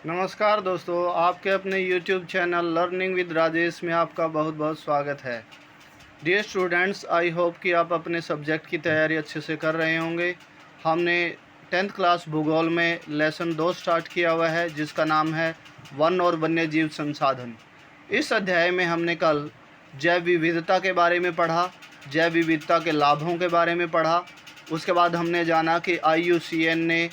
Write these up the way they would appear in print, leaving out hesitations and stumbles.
नमस्कार दोस्तों, आपके अपने YouTube channel learning with Rajesh में आपका बहुत बहुत स्वागत है। डियर स्टूडेंट्स, आई होप कि आप अपने सब्जेक्ट की तैयारी अच्छे से कर रहे होंगे। हमने 10th क्लास भूगोल में लेसन 2 स्टार्ट किया हुआ है, जिसका नाम है वन और वन्य जीव संसाधन। इस अध्याय में हमने कल जैव विविधता के बारे में पढ़ा, जैव विविधता के लाभों के बारे में पढ़ा। उसके बाद हमने जाना कि IUCN ने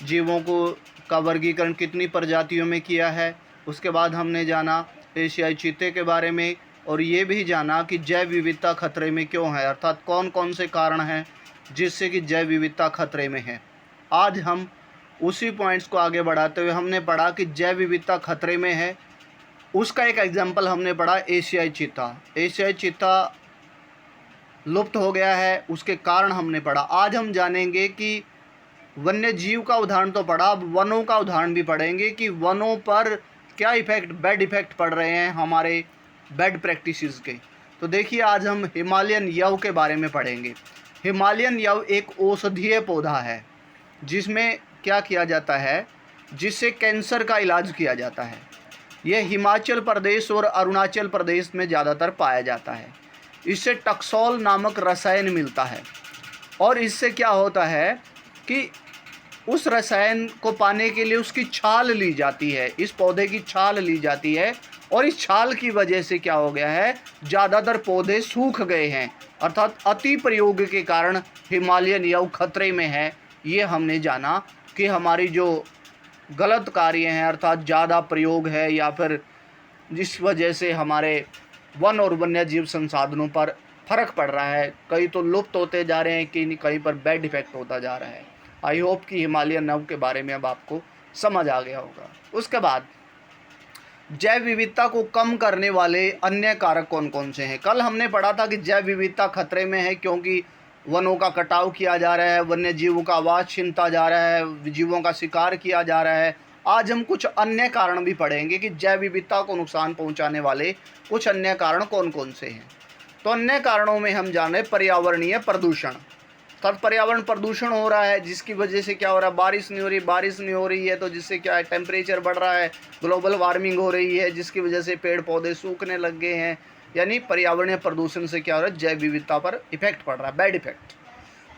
जीवों का वर्गीकरण कितनी प्रजातियों में किया है। उसके बाद हमने जाना एशियाई चीते के बारे में, और ये भी जाना कि जैव विविधता खतरे में क्यों है, अर्थात कौन कौन से कारण हैं जिससे कि जैव विविधता खतरे में है। आज हम उसी पॉइंट्स को आगे बढ़ाते हुए हमने पढ़ा कि जैव विविधता खतरे में है। उसका एक एग्जाम्पल हमने पढ़ा एशियाई चीता। एशियाई चीता लुप्त हो गया है, उसके कारण हमने पढ़ा। आज हम जानेंगे कि वन्य जीव का उदाहरण तो पढ़ा, अब वनों का उदाहरण भी पढ़ेंगे कि वनों पर क्या इफ़ेक्ट, बैड इफ़ेक्ट पड़ रहे हैं हमारे बैड प्रैक्टिसेस के। तो देखिए, आज हम हिमालयन यव के बारे में पढ़ेंगे। हिमालयन यव एक औषधीय पौधा है जिसमें क्या किया जाता है, जिससे कैंसर का इलाज किया जाता है। यह हिमाचल प्रदेश और अरुणाचल प्रदेश में ज़्यादातर पाया जाता है। इससे टक्सोल नामक रसायन मिलता है, और इससे क्या होता है कि उस रसायन को पाने के लिए उसकी छाल ली जाती है, इस पौधे की छाल ली जाती है, और इस छाल की वजह से क्या हो गया है, ज़्यादातर पौधे सूख गए हैं, अर्थात अति प्रयोग के कारण हिमालयन यव खतरे में है। ये हमने जाना कि हमारी जो गलत कार्य हैं, अर्थात ज़्यादा प्रयोग है, या फिर जिस वजह से हमारे वन और वन्य जीव संसाधनों पर फ़र्क पड़ रहा है। कई तो लुप्त होते जा रहे हैं, कि कहीं पर बैड इफ़ेक्ट होता जा रहा है। आई होप कि हिमालयन यव के बारे में अब आपको समझ आ गया होगा। उसके बाद जैव विविधता को कम करने वाले अन्य कारक कौन कौन से हैं। कल हमने पढ़ा था कि जैव विविधता खतरे में है क्योंकि वनों का कटाव किया जा रहा है, वन्य जीवों का आवास छीनता जा रहा है, जीवों का शिकार किया जा रहा है। आज हम कुछ अन्य कारण भी पढ़ेंगे कि जैव विविधता को नुकसान पहुंचाने वाले कुछ अन्य कारण कौन कौन से हैं। तो अन्य कारणों में हम जाने पर्यावरणीय प्रदूषण। तब पर्यावरण प्रदूषण हो रहा है, जिसकी वजह से क्या हो रहा है, बारिश नहीं हो रही है, तो जिससे क्या है, टेम्परेचर बढ़ रहा है, ग्लोबल वार्मिंग हो रही है, जिसकी वजह से पेड़ पौधे सूखने लग गए हैं। यानी पर्यावरणीय प्रदूषण से क्या हो रहा है, जैव विविधता पर इफेक्ट पड़ रहा है, बैड इफेक्ट।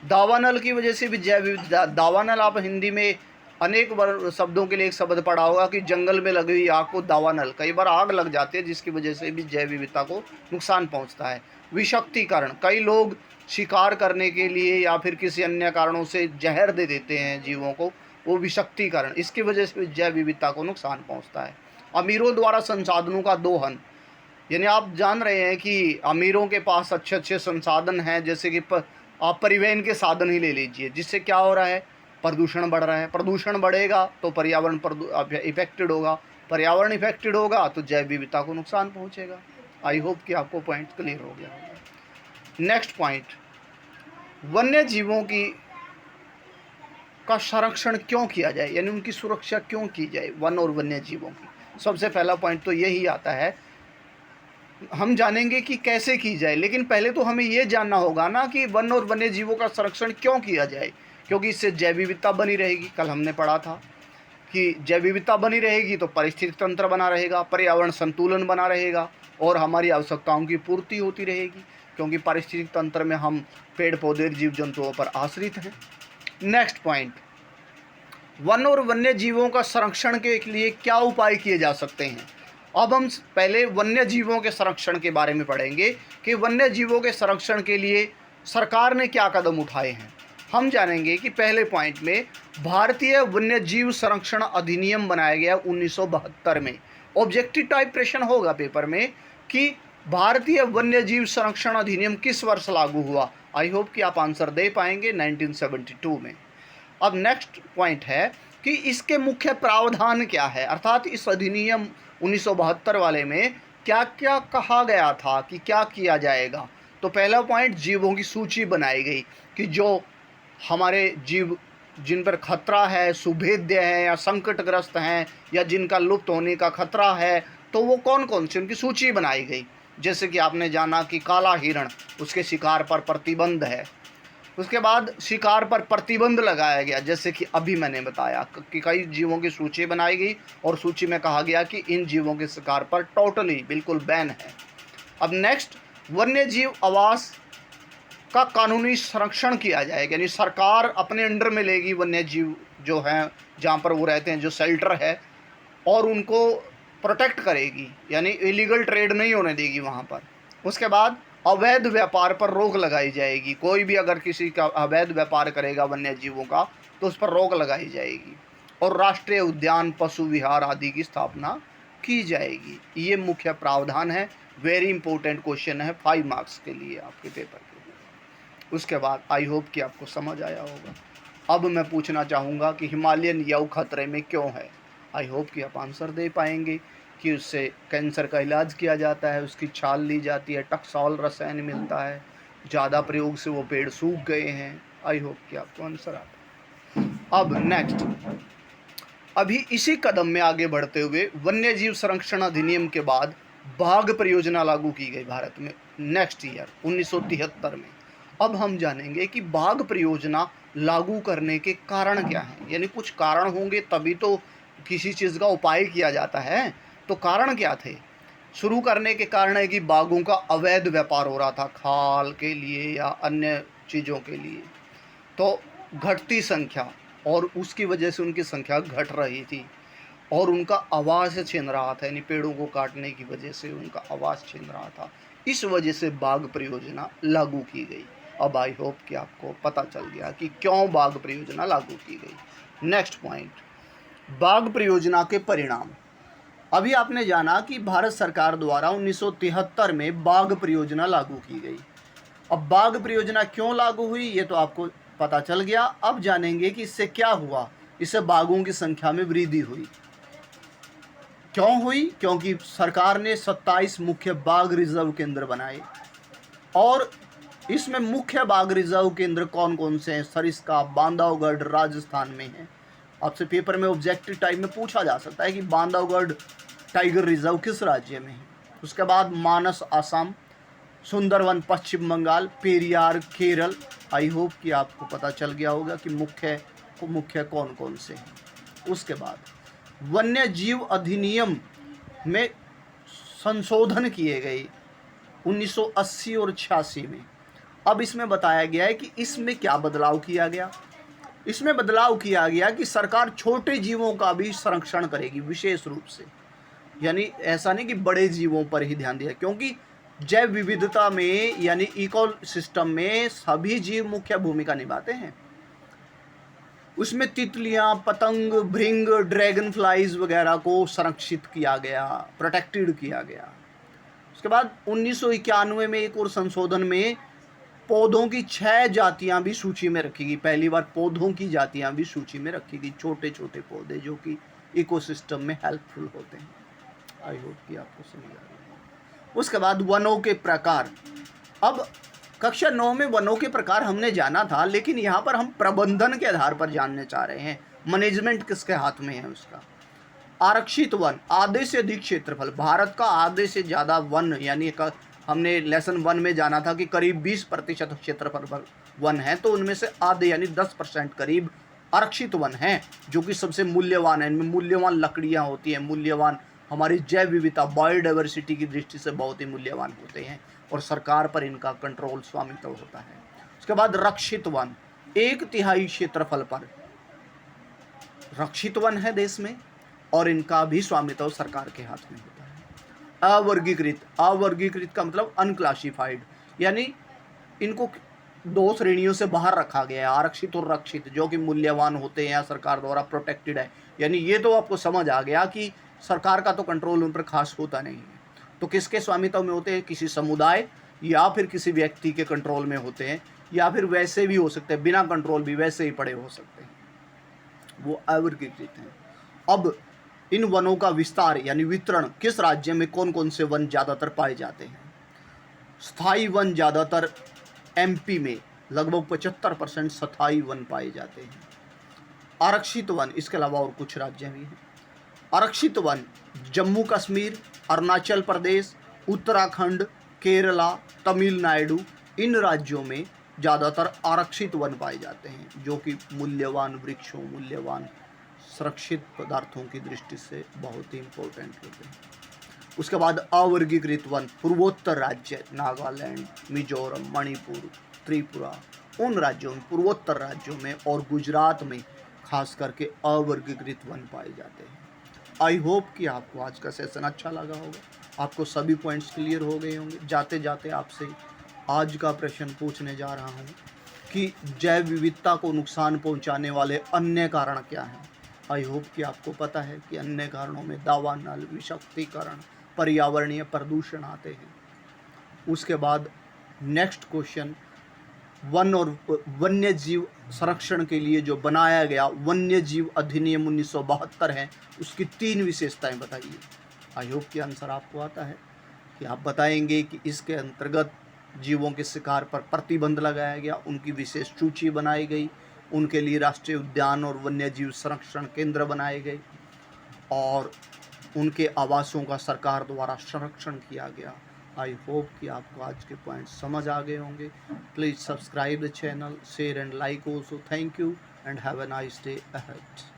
दावानल की वजह से भी जैव विविधता। दावानल, आप हिंदी में अनेक बार शब्दों के लिए एक शब्द पढ़ा होगा कि जंगल में लगी हुई आग को दावानल। कई बार आग लग जाती है, जिसकी वजह से भी जैव विविधता को नुकसान पहुंचता है। विषाक्तीकरण, कई लोग शिकार करने के लिए या फिर किसी अन्य कारणों से जहर दे देते हैं जीवों को, वो विषाक्तीकरण, इसकी वजह से भी जैव विविधता को नुकसान पहुंचता है। अमीरों द्वारा संसाधनों का दोहन, यानी आप जान रहे हैं कि अमीरों के पास अच्छे अच्छे संसाधन हैं, जैसे कि आप परिवहन के साधन ही ले लीजिए, जिससे क्या हो रहा है, प्रदूषण बढ़ रहा है। प्रदूषण बढ़ेगा तो पर्यावरण इफेक्टेड होगा, पर्यावरण इफेक्टेड होगा तो जैव विविधता को नुकसान पहुंचेगा। आई होप कि आपको पॉइंट क्लियर हो गया होगा। नेक्स्ट पॉइंट, वन्य जीवों का संरक्षण क्यों किया जाए, यानी उनकी सुरक्षा क्यों की जाए, वन और वन्य जीवों की। सबसे पहला पॉइंट तो यही आता है। हम जानेंगे कि कैसे की जाए, लेकिन पहले तो हमें ये जानना होगा ना कि वन और वन्य जीवों का संरक्षण क्यों किया जाए। क्योंकि इससे जैव विविधता बनी रहेगी। कल हमने पढ़ा था कि जैव विविधता बनी रहेगी तो पारिस्थितिक तंत्र बना रहेगा, पर्यावरण संतुलन बना रहेगा, और हमारी आवश्यकताओं की पूर्ति होती रहेगी, क्योंकि पारिस्थितिक तंत्र में हम पेड़ पौधे जीव जंतुओं पर आश्रित हैं। नेक्स्ट पॉइंट, वन और वन्य जीवों का संरक्षण के लिए क्या उपाय किए जा सकते हैं। अब हम पहले वन्य जीवों के संरक्षण के बारे में पढ़ेंगे कि वन्य जीवों के संरक्षण के लिए सरकार ने क्या कदम उठाए हैं। हम जानेंगे कि पहले पॉइंट में भारतीय वन्य जीव संरक्षण अधिनियम बनाया गया 1972 में। ऑब्जेक्टिव टाइप प्रश्न होगा पेपर में कि भारतीय वन्य जीव संरक्षण अधिनियम किस वर्ष लागू हुआ। आई होप कि आप आंसर दे पाएंगे, 1972 में। अब नेक्स्ट पॉइंट है कि इसके मुख्य प्रावधान क्या है, अर्थात इस अधिनियम 1972 वाले में क्या क्या कहा गया था कि क्या किया जाएगा। तो पहला पॉइंट, जीवों की सूची बनाई गई कि जो हमारे जीव जिन पर खतरा है, सुभेद्य है या संकटग्रस्त हैं, या जिनका लुप्त होने का खतरा है, तो वो कौन कौन से, उनकी सूची बनाई गई। जैसे कि आपने जाना कि काला हिरण, उसके शिकार पर प्रतिबंध है। उसके बाद शिकार पर प्रतिबंध लगाया गया, जैसे कि अभी मैंने बताया कि कई जीवों की सूची बनाई गई और सूची में कहा गया कि इन जीवों के शिकार पर टोटली बिल्कुल बैन है। अब नेक्स्ट, वन्य जीव आवास का कानूनी संरक्षण किया जाएगा, यानी सरकार अपने अंडर में लेगी वन्य जीव जो हैं जहाँ पर वो रहते हैं, जो शेल्टर है, और उनको प्रोटेक्ट करेगी, यानी इलीगल ट्रेड नहीं होने देगी वहाँ पर। उसके बाद अवैध व्यापार पर रोक लगाई जाएगी, कोई भी अगर किसी का अवैध व्यापार करेगा वन्य जीवों का तो उस पर रोक लगाई जाएगी। और राष्ट्रीय उद्यान, पशु विहार आदि की स्थापना की जाएगी। ये मुख्य प्रावधान है। वेरी इंपॉर्टेंट क्वेश्चन है 5 मार्क्स के लिए आपके पेपर के लिए। उसके बाद आई होप कि आपको समझ आया होगा। अब मैं पूछना चाहूँगा कि हिमालयन यऊ खतरे में क्यों है। आई होप कि आप आंसर दे पाएंगे कि उससे कैंसर का इलाज किया जाता है, उसकी छाल ली जाती है, टक्सॉल रसायन मिलता है, ज़्यादा प्रयोग से वो पेड़ सूख गए हैं। आई होप कि आपको आंसर आता है। अब नेक्स्ट, अभी इसी कदम में आगे बढ़ते हुए वन्य जीव संरक्षण अधिनियम के बाद बाघ परियोजना लागू की गई भारत में नेक्स्ट ईयर 1973 में। अब हम जानेंगे कि बाघ परियोजना लागू करने के कारण क्या हैं, यानी कुछ कारण होंगे तभी तो किसी चीज़ का उपाय किया जाता है। तो कारण क्या थे? शुरू करने के कारण है कि बाघों का अवैध व्यापार हो रहा था खाल के लिए या अन्य चीज़ों के लिए, तो घटती संख्या, और उसकी वजह से उनकी संख्या घट रही थी और उनका आवास छीन रहा था, यानी पेड़ों को काटने की वजह से उनका आवास छीन रहा था। इस वजह से बाघ परियोजना लागू की गई। अब आई होप कि आपको पता चल गया कि क्यों बाघ परियोजना लागू की गई। नेक्स्ट पॉइंट, बाघ परियोजना के परिणाम। अभी आपने जाना कि भारत सरकार द्वारा 1973 में बाघ परियोजना लागू की गई। अब बाघ परियोजना क्यों लागू हुई ये तो आपको पता चल गया। अब जानेंगे कि इससे क्या हुआ। इससे बाघों की संख्या में वृद्धि हुई। क्यों हुई? क्योंकि सरकार ने 27 मुख्य बाघ रिजर्व केंद्र बनाए, और इसमें मुख्य बाघ रिजर्व केंद्र कौन कौन से हैं? सरिस्का, बांधवगढ़ राजस्थान में है। आपसे पेपर में ऑब्जेक्टिव टाइप में पूछा जा सकता है कि बांधवगढ़ टाइगर रिजर्व किस राज्य में है। उसके बाद मानस असम, सुंदरवन पश्चिम बंगाल, पेरियार केरल। आई होप कि आपको पता चल गया होगा कि मुख्य कौन कौन से हैं। उसके बाद वन्य जीव अधिनियम में संशोधन किए गए 1980 और 86 में। अब इसमें बताया गया है कि इसमें क्या बदलाव किया गया। इसमें बदलाव किया गया कि सरकार छोटे जीवों का भी संरक्षण करेगी विशेष रूप से, यानी ऐसा नहीं कि बड़े जीवों पर ही ध्यान दिया, क्योंकि जैव विविधता में यानी इकोसिस्टम में सभी जीव मुख्य भूमिका निभाते हैं। उसमें तितलियां, पतंग, भृंग, ड्रैगन फ्लाइज वगैरह को संरक्षित किया गया, प्रोटेक्टेड किया गया। उसके बाद 1991 में एक और संशोधन में पौधों की 6 जातियां भी सूची में रखी गई। पहली बार पौधों की जातियां भी सूची में रखी गई, छोटे छोटे पौधे जो कि इकोसिस्टम में हेल्पफुल होते हैं। आई होप कि आपको समझ आ रही है। उसके बाद वनों के प्रकार। अब कक्षा 9 में वनों के प्रकार हमने जाना था, लेकिन यहाँ पर हम प्रबंधन के आधार पर जानने चाह रहे हैं। मैनेजमेंट किसके हाथ में है उसका। आरक्षित वन, आधे से अधिक क्षेत्रफल। भारत का आधे से ज़्यादा वन, यानी हमने लेसन 1 में जाना था कि करीब 20% क्षेत्रफल पर वन है, तो उनमें से आधे यानी 10% करीब आरक्षित वन हैं, जो कि सबसे मूल्यवान है। इनमें मूल्यवान लकड़ियाँ होती हैं, मूल्यवान हमारी जैव विविधता, बायोडाइवर्सिटी की दृष्टि से बहुत ही मूल्यवान होते हैं, और सरकार पर इनका कंट्रोल, स्वामित्व होता है। उसके बाद रक्षित वन, 1/3 क्षेत्रफल पर रक्षित वन है देश में, और इनका भी स्वामित्व सरकार के हाथ में होता है। अवर्गीकृत, अवर्गीकृत का मतलब अनक्लासिफाइड, यानी इनको 2 श्रेणियों से बाहर रखा गया है, आरक्षित और रक्षित, जो कि मूल्यवान होते हैं या सरकार द्वारा प्रोटेक्टेड है। यानी ये तो आपको समझ आ गया कि सरकार का तो कंट्रोल उन पर खास होता नहीं है। तो किसके स्वामित्व में होते हैं? किसी समुदाय या फिर किसी व्यक्ति के कंट्रोल में होते हैं, या फिर वैसे भी हो सकते हैं, बिना कंट्रोल भी वैसे ही पड़े हो सकते हैं, वो अवर्गीकृत हैं। अब इन वनों का विस्तार यानी वितरण, किस राज्य में कौन कौन से वन ज़्यादातर पाए जाते हैं? स्थायी वन ज़्यादातर एमपी में, लगभग 75% स्थायी वन पाए जाते हैं। आरक्षित वन, इसके अलावा और कुछ राज्य भी हैं। आरक्षित वन जम्मू कश्मीर, अरुणाचल प्रदेश, उत्तराखंड, केरला, तमिलनाडु, इन राज्यों में ज़्यादातर आरक्षित वन पाए जाते हैं, जो कि मूल्यवान वृक्षों, मूल्यवान सुरक्षित पदार्थों की दृष्टि से बहुत ही इम्पोर्टेंट होते हैं। उसके बाद अवर्गीकृत वन पूर्वोत्तर राज्य, नागालैंड, मिजोरम, मणिपुर, त्रिपुरा, उन राज्यों में, पूर्वोत्तर राज्यों में और गुजरात में खास करके अवर्गीकृत वन पाए जाते हैं। आई होप कि आपको आज का सेशन अच्छा लगा होगा, आपको सभी पॉइंट्स क्लियर हो गए होंगे। जाते जाते आपसे आज का प्रश्न पूछने जा रहा हूँ कि जैव विविधता को नुकसान पहुँचाने वाले अन्य कारण क्या हैं। आई होप कि आपको पता है कि अन्य कारणों में दावानल, विषाक्तीकरण, पर्यावरणीय प्रदूषण आते हैं। उसके बाद नेक्स्ट क्वेश्चन, वन और वन्य जीव संरक्षण के लिए जो बनाया गया वन्य जीव अधिनियम 1972 है, उसकी 3 विशेषताएं बताइए। आई होप कि आंसर आपको आता है कि आप बताएंगे कि इसके अंतर्गत जीवों के शिकार पर प्रतिबंध लगाया गया, उनकी विशेष सूची बनाई गई, उनके लिए राष्ट्रीय उद्यान और वन्य जीव संरक्षण केंद्र बनाए गए और उनके आवासों का सरकार द्वारा संरक्षण किया गया। आई होप कि आपको आज के पॉइंट समझ आ गए होंगे। Please subscribe the channel, share and like also. Thank you and have a nice day ahead.